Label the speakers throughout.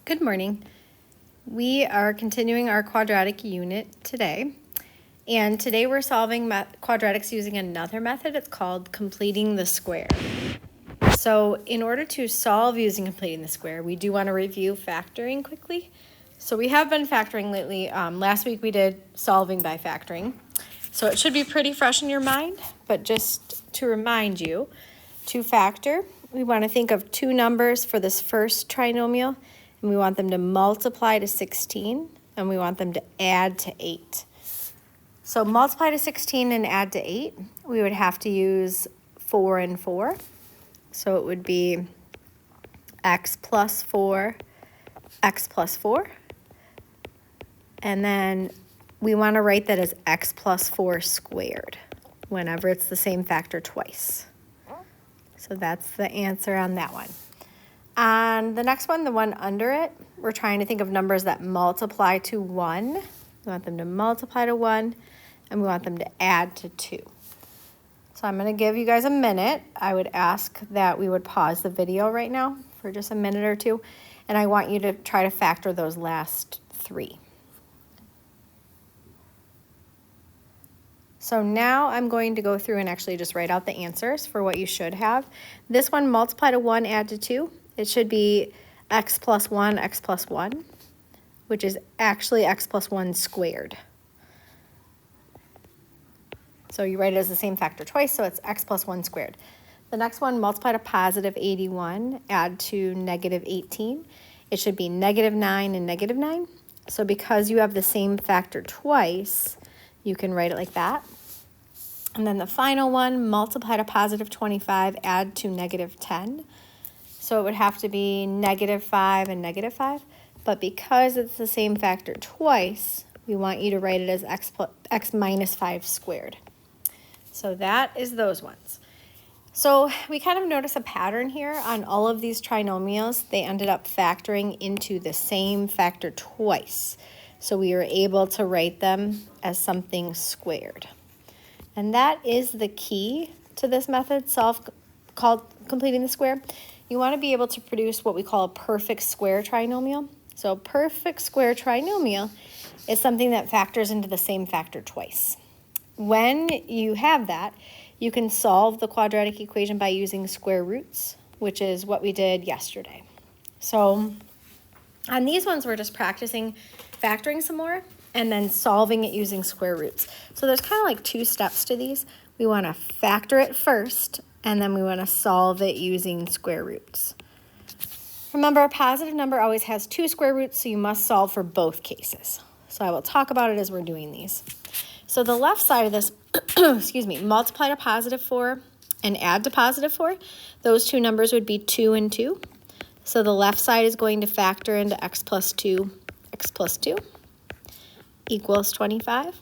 Speaker 1: Good morning. We are continuing our quadratic unit today. And today we're solving quadratics using another method. It's called completing the square. So in order to solve using completing the square, we do want to review factoring quickly. So we have been factoring lately. Last week we did solving by factoring. So it should be pretty fresh in your mind, but just to remind you, to factor, we want to think of two numbers for this first trinomial, and we want them to multiply to 16, and we want them to add to 8. So multiply to 16 and add to 8, we would have to use 4 and 4. So it would be x plus 4, x plus 4. And then we want to write that as x plus 4 squared whenever it's the same factor twice. So that's the answer on that one. On the next one, the one under it, we're trying to think of numbers that multiply to 1. We want them to multiply to 1, and we want them to add to 2. So I'm going to give you guys a minute. I would ask that we would pause the video right now for just a minute or two, and I want you to try to factor those last 3. So now I'm going to go through and actually just write out the answers for what you should have. This one, multiply to 1, add to 2. It should be x plus 1, which is actually x plus 1 squared. So you write it as the same factor twice, so it's x plus 1 squared. The next one, multiply to positive 81, add to negative 18. It should be negative 9 and negative 9. So because you have the same factor twice, you can write it like that. And then the final one, multiply to positive 25, add to negative 10. So it would have to be negative 5 and negative 5. But because it's the same factor twice, we want you to write it as x minus 5 squared. So that is those ones. So we kind of notice a pattern here on all of these trinomials. They ended up factoring into the same factor twice. So we were able to write them as something squared. And that is the key to this method, called completing the square. You want to be able to produce what we call a perfect square trinomial. So a perfect square trinomial is something that factors into the same factor twice. When you have that, you can solve the quadratic equation by using square roots, which is what we did yesterday. So on these ones, we're just practicing factoring some more and then solving it using square roots. So there's kind of like 2 steps to these. We want to factor it first, and then we want to solve it using square roots. Remember, a positive number always has 2 square roots, so you must solve for both cases. So I will talk about it as we're doing these. So the left side of this, multiply to positive 4 and add to positive 4. Those 2 numbers would be 2 and 2. So the left side is going to factor into x plus 2 equals 25.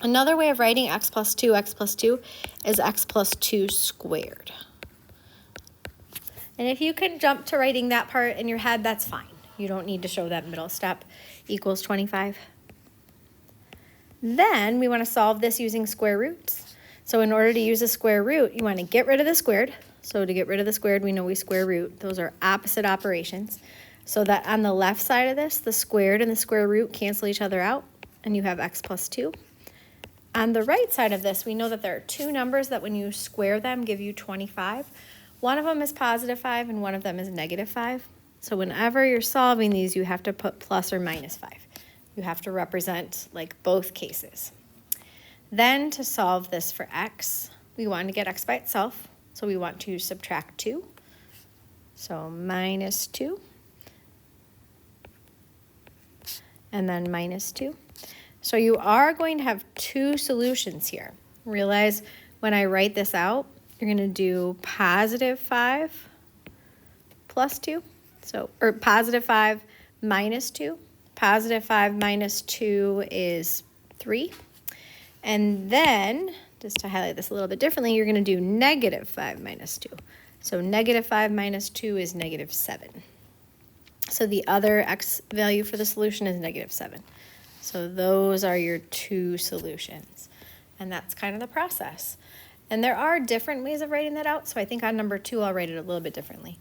Speaker 1: Another way of writing x plus 2 is x plus 2 squared. And if you can jump to writing that part in your head, that's fine. You don't need to show that middle step, equals 25. Then we want to solve this using square roots. So in order to use a square root, you want to get rid of the squared. So to get rid of the squared, we know we square root. Those are opposite operations. So that on the left side of this, the squared and the square root cancel each other out, and you have x plus 2. On the right side of this, we know that there are 2 numbers that when you square them give you 25. One of them is positive 5 and one of them is negative 5. So whenever you're solving these, you have to put plus or minus 5. You have to represent like both cases. Then to solve this for x, we want to get x by itself. So we want to subtract 2. So minus 2. And then minus 2. So you are going to have 2 solutions here. Realize when I write this out, you're going to do positive 5 plus 2. Or positive 5 minus 2. Positive 5 minus 2 is 3. And then, just to highlight this a little bit differently, you're going to do negative 5 minus 2. So negative 5 minus 2 is negative 7. So the other x value for the solution is negative 7. So those are your 2 solutions. And that's kind of the process. And there are different ways of writing that out. So I think on number 2, I'll write it a little bit differently.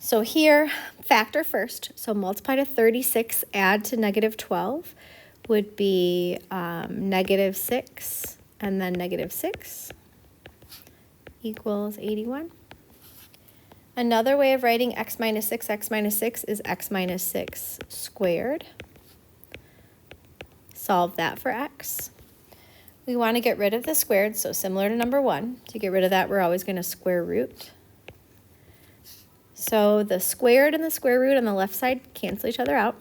Speaker 1: So here, factor first. So multiply to 36, add to negative 12 would be negative 6, and then negative 6 equals 81. Another way of writing x minus 6 is x minus 6 squared. Solve that for x. We want to get rid of the squared, so similar to number 1. To get rid of that, we're always going to square root. So the squared and the square root on the left side cancel each other out.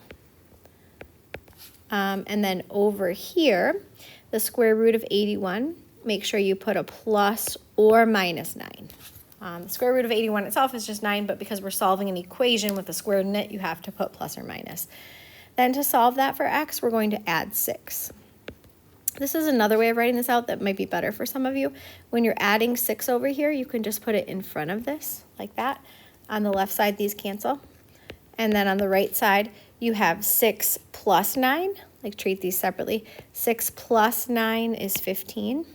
Speaker 1: And then over here, the square root of 81, make sure you put a plus or minus 9. The square root of 81 itself is just 9, but because we're solving an equation with a squared in it, you have to put plus or minus. Then to solve that for x, we're going to add 6. This is another way of writing this out that might be better for some of you. When you're adding 6 over here, you can just put it in front of this, like that. On the left side, these cancel. And then on the right side, you have 6 plus 9. Like, treat these separately. 6 plus 9 is 15.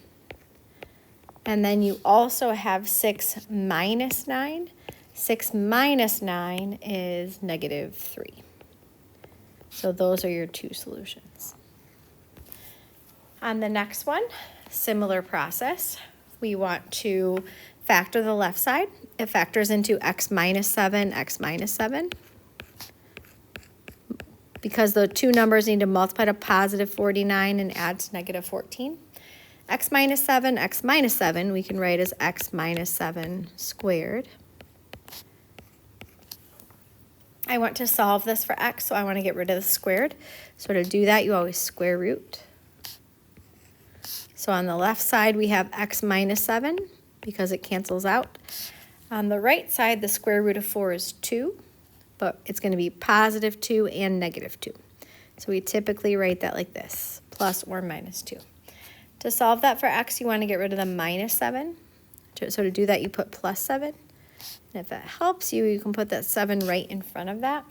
Speaker 1: And then you also have 6 minus 9. 6 minus 9 is negative 3. So those are your two solutions. On the next one, similar process. We want to factor the left side. It factors into x minus 7, x minus 7. Because the two numbers need to multiply to positive 49 and add to negative 14. X minus 7, we can write as x minus 7 squared. I want to solve this for x, so I want to get rid of the squared. So to do that, you always square root. So on the left side, we have x minus 7 because it cancels out. On the right side, the square root of 4 is 2, but it's going to be positive 2 and negative 2. So we typically write that like this, plus or minus 2. To solve that for x, you want to get rid of the minus 7. So to do that, you put plus 7. And if that helps you, you can put that 7 right in front of that.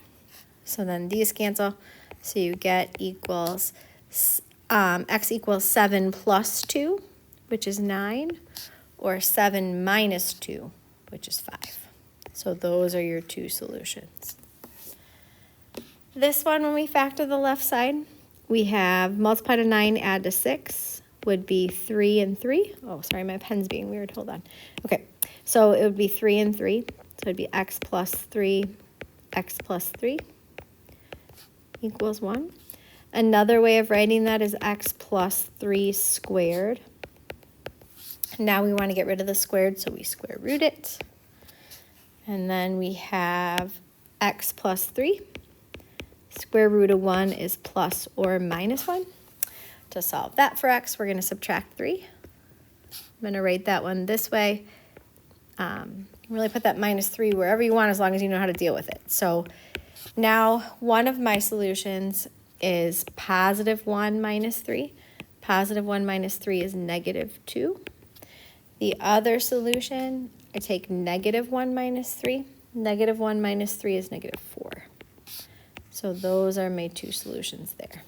Speaker 1: So then these cancel. So you get equals, x equals 7 plus 2, which is 9, or 7 minus 2, which is 5. So those are your two solutions. This one, when we factor the left side, we have multiply to 9, add to 6 would be 3 and 3. Oh, sorry, my pen's being weird. Hold on. Okay, so it would be 3 and 3. So it would be x plus 3 equals 1. Another way of writing that is x plus 3 squared. Now we want to get rid of the squared, so we square root it. And then we have x plus 3. Square root of 1 is plus or minus 1. To solve that for x, we're going to subtract 3. I'm going to write that one this way. Really put that minus 3 wherever you want as long as you know how to deal with it. So now one of my solutions is positive 1 minus 3. Positive 1 minus 3 is negative 2. The other solution, I take negative 1 minus 3. Negative 1 minus 3 is negative 4. So those are my two solutions there.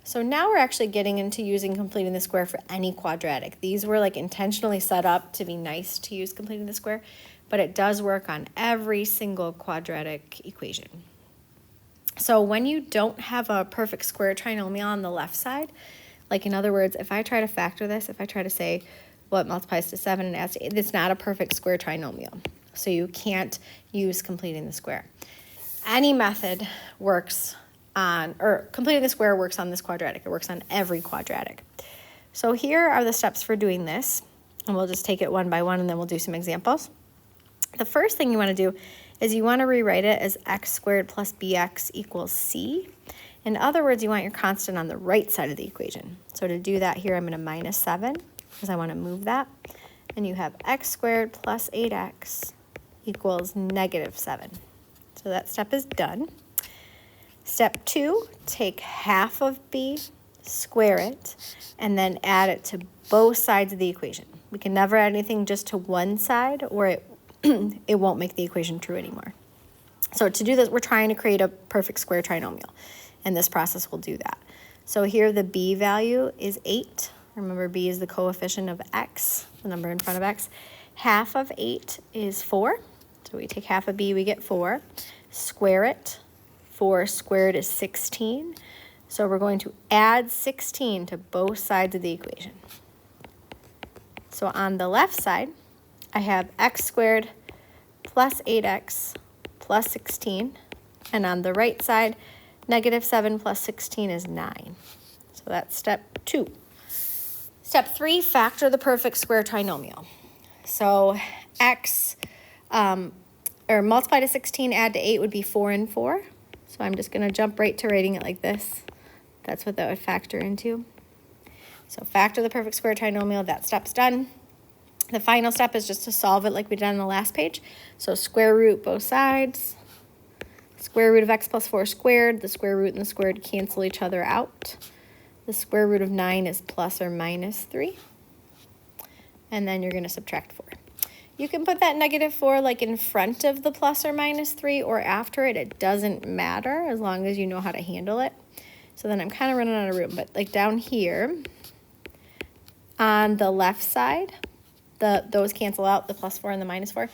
Speaker 1: So now we're actually getting into using completing the square for any quadratic. These were like intentionally set up to be nice to use completing the square, but it does work on every single quadratic equation. So when you don't have a perfect square trinomial on the left side, like in other words, if I try to factor this, if I try to say what multiplies to 7 and adds to 8, it's not a perfect square trinomial. So you can't use completing the square. Any method works on, or completing the square works on this quadratic. It works on every quadratic. So here are the steps for doing this. And we'll just take it one by one and then we'll do some examples. The first thing you want to do is you want to rewrite it as x squared plus bx equals c. In other words, you want your constant on the right side of the equation. So to do that here, I'm going to minus 7 because I want to move that. And you have x squared plus 8x equals negative 7. So that step is done. Step 2, take half of b, square it, and then add it to both sides of the equation. We can never add anything just to one side or it won't make the equation true anymore. So to do this, we're trying to create a perfect square trinomial, and this process will do that. So here the b value is 8. Remember, b is the coefficient of x, the number in front of x. Half of 8 is 4. So we take half of b, we get 4. Square it. 4 squared is 16. So we're going to add 16 to both sides of the equation. So on the left side, I have x squared plus 8x plus 16. And on the right side, negative 7 plus 16 is 9. So that's step 2. Step 3, factor the perfect square trinomial. So x, or multiply to 16, add to 8 would be 4 and 4. So I'm just going to jump right to writing it like this. That's what that would factor into. So factor the perfect square trinomial, that step's done. The final step is just to solve it like we did on the last page. So square root both sides. Square root of x plus 4 squared. The square root and the squared cancel each other out. The square root of 9 is plus or minus 3. And then you're going to subtract 4. You can put that negative 4 like in front of the plus or minus 3 or after it. It doesn't matter as long as you know how to handle it. So then I'm kind of running out of room, but like down here on the left side, those cancel out, the plus 4 and the minus 4.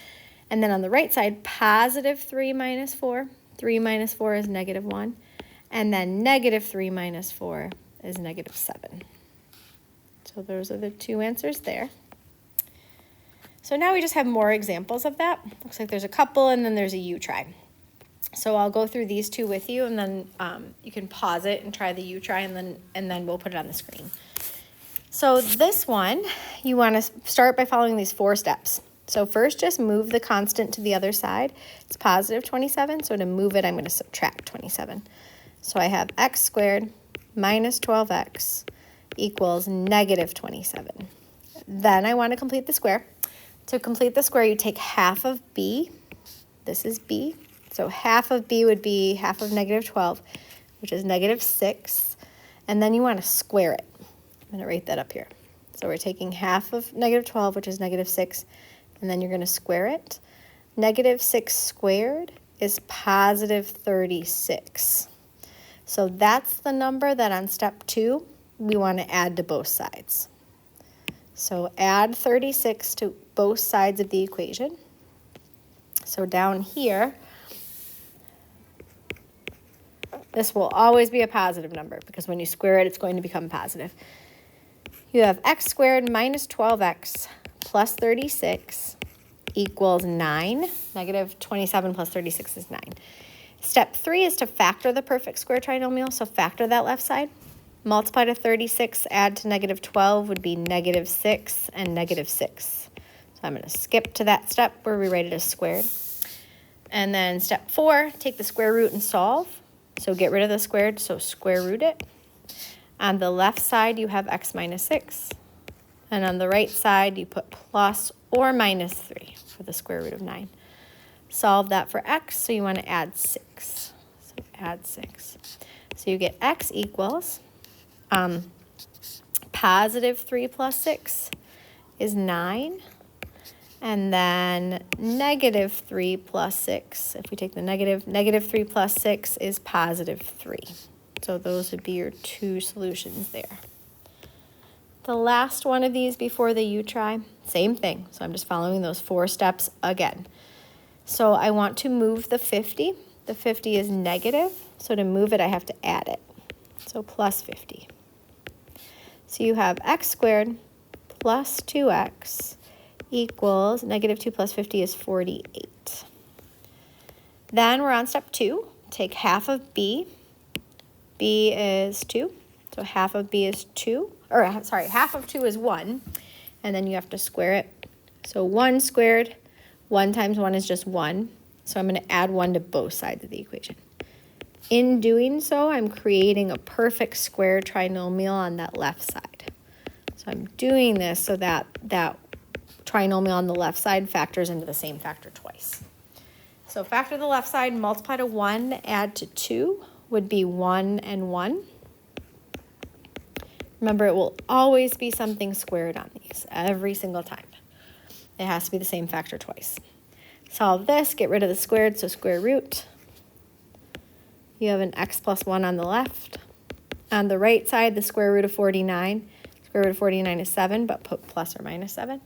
Speaker 1: And then on the right side, positive 3 minus 4. 3 minus 4 is negative 1. And then negative 3 minus 4 is negative 7. So those are the two answers there. So now we just have more examples of that. Looks like there's a couple and then there's a U try. So I'll go through these two with you and then you can pause it and try the U try and then we'll put it on the screen. So this one, you want to start by following these 4 steps. So first just move the constant to the other side. It's positive 27, so to move it I'm going to subtract 27. So I have x squared minus 12x equals negative 27. Then I want to complete the square. To complete the square, you take half of b. This is b. So half of b would be half of negative 12, which is negative 6. And then you want to square it. I'm going to write that up here. So we're taking half of negative 12, which is negative 6, and then you're going to square it. Negative 6 squared is positive 36. So that's the number that on step 2 we want to add to both sides. So add 36 to both sides of the equation. So down here, this will always be a positive number because when you square it, it's going to become positive. You have x squared minus 12x plus 36 equals 9. Negative 27 plus 36 is 9. Step 3 is to factor the perfect square trinomial, so factor that left side. Multiply to 36, add to negative 12 would be negative 6 and negative 6. So I'm going to skip to that step where we write it as squared. And then step 4, take the square root and solve. So get rid of the squared, so square root it. On the left side, you have x minus 6. And on the right side, you put plus or minus 3 for the square root of 9. Solve that for x, so you want to add 6. So add 6. So you get x equals positive 3 plus 6 is 9. And then negative 3 plus 6, if we take the negative 3 plus 6 is positive 3. So those would be your two solutions there. The last one of these before the U try, same thing. So I'm just following those 4 steps again. So I want to move the 50. The 50 is negative, so to move it I have to add it. So plus 50. So you have x squared plus 2x equals negative 2 plus 50 is 48. Then we're on step 2. Take half of b. B is 2. So half of b is 2. Or sorry, half of 2 is 1. And then you have to square it. So 1 squared, 1 times 1 is just 1. So I'm going to add 1 to both sides of the equation. In doing so, I'm creating a perfect square trinomial on that left side. So I'm doing this so that that trinomial on the left side factors into the same factor twice. So factor the left side, multiply to 1, add to 2 would be 1 and 1. Remember, it will always be something squared on these, every single time. It has to be the same factor twice. Solve this, get rid of the squared, so square root. You have an x plus 1 on the left. On the right side, the square root of 49. Square root of 49 is 7, but put plus or minus 7.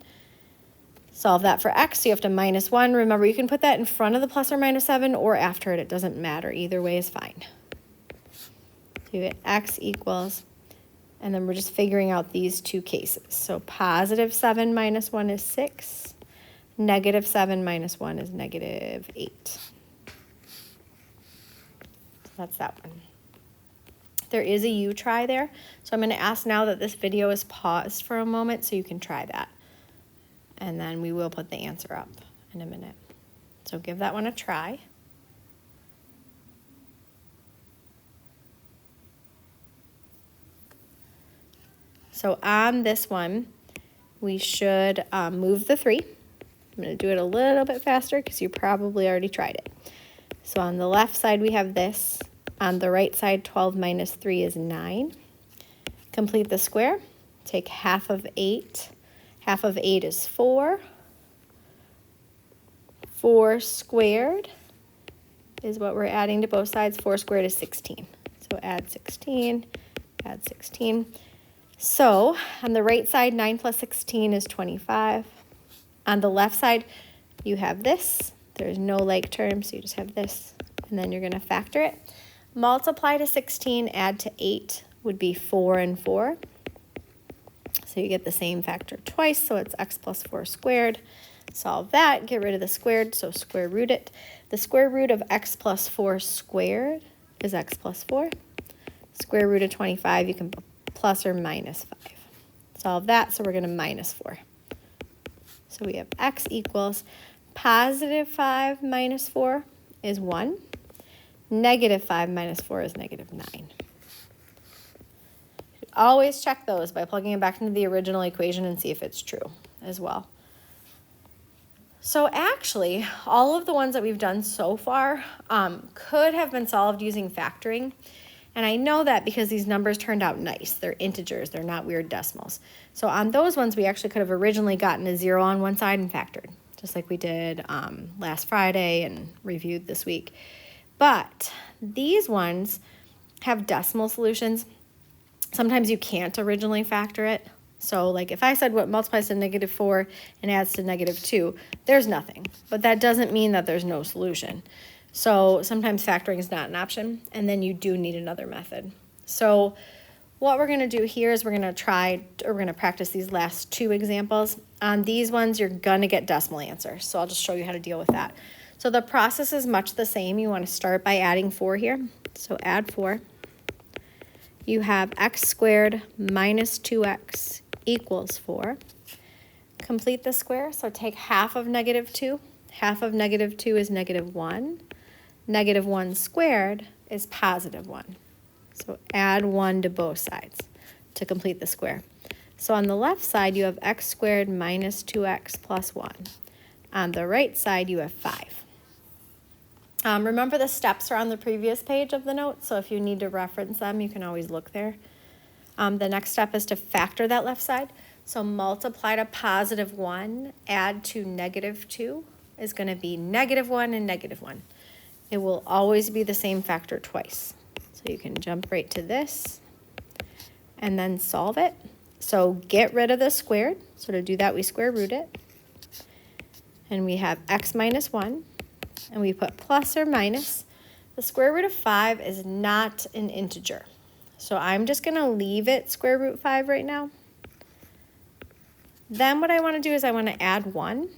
Speaker 1: Solve that for x, so you have to minus 1. Remember, you can put that in front of the plus or minus 7 or after it. It doesn't matter. Either way is fine. So you get x equals, and then we're just figuring out these two cases. So positive 7 minus 1 is 6. Negative 7 minus 1 is negative 8. So that's that one. There is a U try there. So I'm going to ask now that this video is paused for a moment so you can try that. And then we will put the answer up in a minute. So give that one a try. So on this one, we should move the 3. I'm going to do it a little bit faster because you probably already tried it. So on the left side, we have this. On the right side, 12 minus 3 is 9. Complete the square. Take half of 8. Half of 8 is 4. 4 squared is what we're adding to both sides. 4 squared is 16. So add 16, add 16. So on the right side, 9 plus 16 is 25. On the left side, you have this. There's no like term, so you just have this. And then you're going to factor it. Multiply to 16, add to 8 would be 4 and 4. So you get the same factor twice, so it's x plus 4 squared. Solve that, get rid of the squared, so square root it. The square root of x plus 4 squared is x plus 4. Square root of 25, you can put plus or minus 5. Solve that, so we're going to minus 4. So we have x equals positive 5 minus 4 is 1. Negative 5 minus 4 is negative 9. Always check those by plugging it back into the original equation and see if it's true as well. So actually, all of the ones that we've done so far could have been solved using factoring. And I know that because these numbers turned out nice. They're integers. They're not weird decimals. So on those ones, we actually could have originally gotten a 0 on one side and factored, just like we did last Friday and reviewed this week. But these ones have decimal solutions. Sometimes you can't originally factor it. So like if I said what multiplies to negative 4 and adds to negative 2, there's nothing. But that doesn't mean that there's no solution. So sometimes factoring is not an option, and then you do need another method. So what we're going to do here is we're going to practice these last two examples. On these ones, you're going to get decimal answers. So I'll just show you how to deal with that. So the process is much the same. You want to start by adding 4 here. So add 4. You have x squared minus 2x equals 4. Complete the square. So take half of negative 2. Half of negative 2 is negative 1. Negative 1 squared is positive 1. So add 1 to both sides to complete the square. So on the left side, you have x squared minus 2x plus 1. On the right side, you have 5. Remember the steps are on the previous page of the notes, so if you need to reference them, you can always look there. The next step is to factor that left side. So multiply to positive 1, add to negative 2 is going to be negative 1 and negative 1. It will always be the same factor twice. So you can jump right to this and then solve it. So get rid of the squared. So to do that, we square root it. And we have x minus 1. And we put plus or minus. The square root of 5 is not an integer. So I'm just going to leave it square root 5 right now. Then what I want to do is I want to add 1.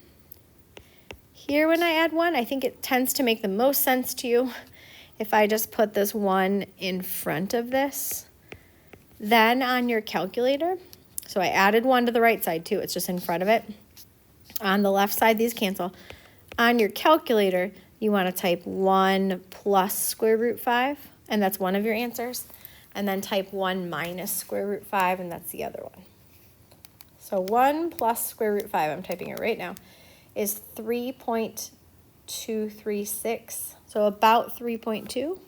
Speaker 1: Here when I add 1, I think it tends to make the most sense to you if I just put this 1 in front of this. Then on your calculator, so I added 1 to the right side too, it's just in front of it. On the left side, these cancel. On your calculator, you want to type 1 plus square root 5, and that's one of your answers. And then type 1 minus square root 5, and that's the other one. So 1 plus square root 5, I'm typing it right now, is 3.236, so about 3.2.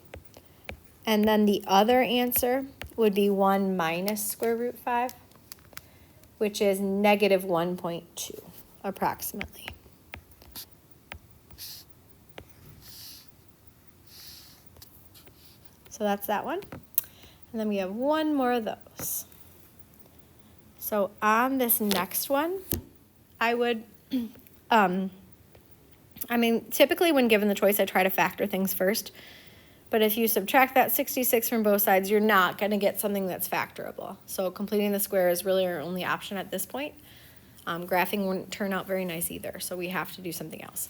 Speaker 1: And then the other answer would be 1 minus square root 5, which is negative 1.2, approximately. So that's that one. And then we have one more of those. So on this next one, I would I mean, typically when given the choice, I try to factor things first. But if you subtract that 66 from both sides, you're not going to get something that's factorable. So completing the square is really our only option at this point. Graphing wouldn't turn out very nice either, so we have to do something else.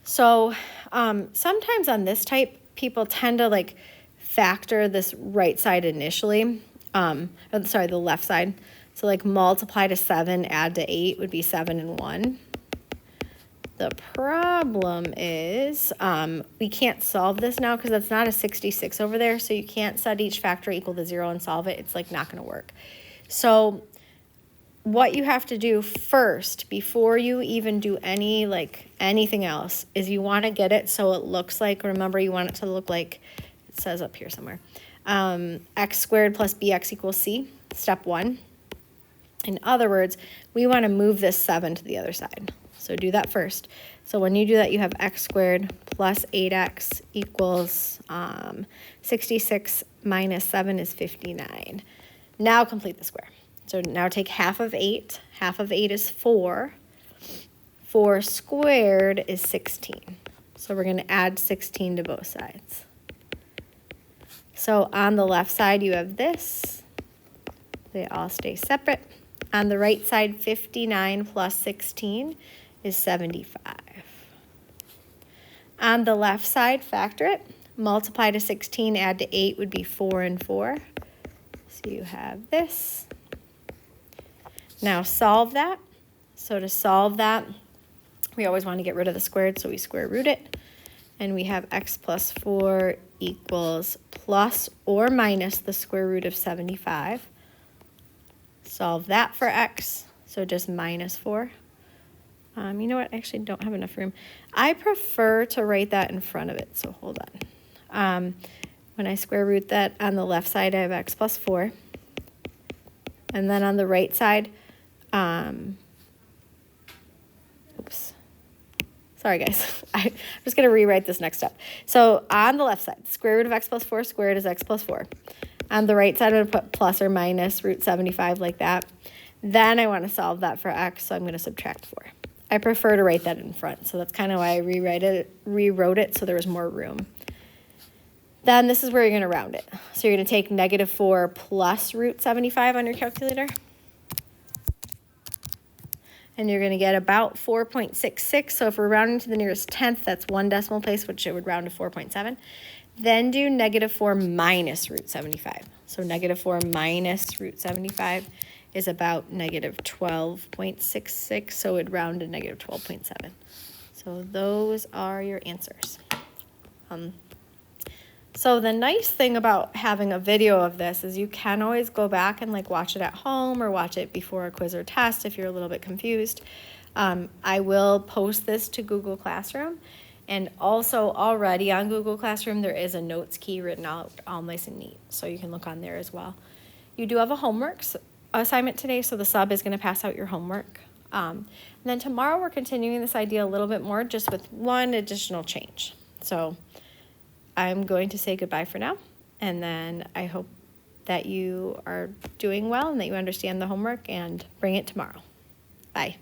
Speaker 1: So sometimes on this type, people tend to like factor this right side initially. Sorry, the left side. So like multiply to 7, add to 8 would be 7 and 1. The problem is we can't solve this now because it's not a 66 over there, so you can't set each factor equal to 0 and solve it. It's like not going to work. So what you have to do first before you even do anything else is you want to get it so it looks like, remember you want it to look like, it says up here somewhere, x squared plus bx equals c, step 1. In other words, we want to move this 7 to the other side. So do that first. So when you do that, you have x squared plus 8x equals 66 minus 7 is 59. Now complete the square. So now take half of 8. Half of 8 is 4. 4 squared is 16. So we're going to add 16 to both sides. So on the left side, you have this. They all stay separate. On the right side, 59 plus 16 is 75. On the left side, factor it. Multiply to 16, add to 8 would be 4 and 4. So you have this. Now solve that. So to solve that, we always want to get rid of the squared, so we square root it. And we have x plus 4 equals plus or minus the square root of 75. Solve that for x, so just minus 4. You know what? I actually don't have enough room. I prefer to write that in front of it, so hold on. When I square root that, on the left side, I have x plus 4. And then on the right side, oops. Sorry, guys. I'm just going to rewrite this next step. So on the left side, square root of x plus 4 squared is x plus 4. On the right side, I'm going to put plus or minus root 75 like that. Then I want to solve that for x, so I'm going to subtract 4. I prefer to write that in front, so that's kind of why I rewrote it so there was more room. Then this is where you're going to round it. So you're going to take negative 4 plus root 75 on your calculator. And you're going to get about 4.66. So if we're rounding to the nearest tenth, that's 1 decimal place, which it would round to 4.7. Then do negative 4 minus root 75. So negative 4 minus root 75 is about negative 12.66. So it would round to negative 12.7. So those are your answers. So the nice thing about having a video of this is you can always go back and like watch it at home or watch it before a quiz or test if you're a little bit confused. I will post this to Google Classroom, and also already on Google Classroom there is a notes key written out all nice and neat, so you can look on there as well. You do have a homework assignment today, so the sub is going to pass out your homework. And then tomorrow we're continuing this idea a little bit more, just with one additional change. So I'm going to say goodbye for now, and then I hope that you are doing well and that you understand the homework, and bring it tomorrow. Bye.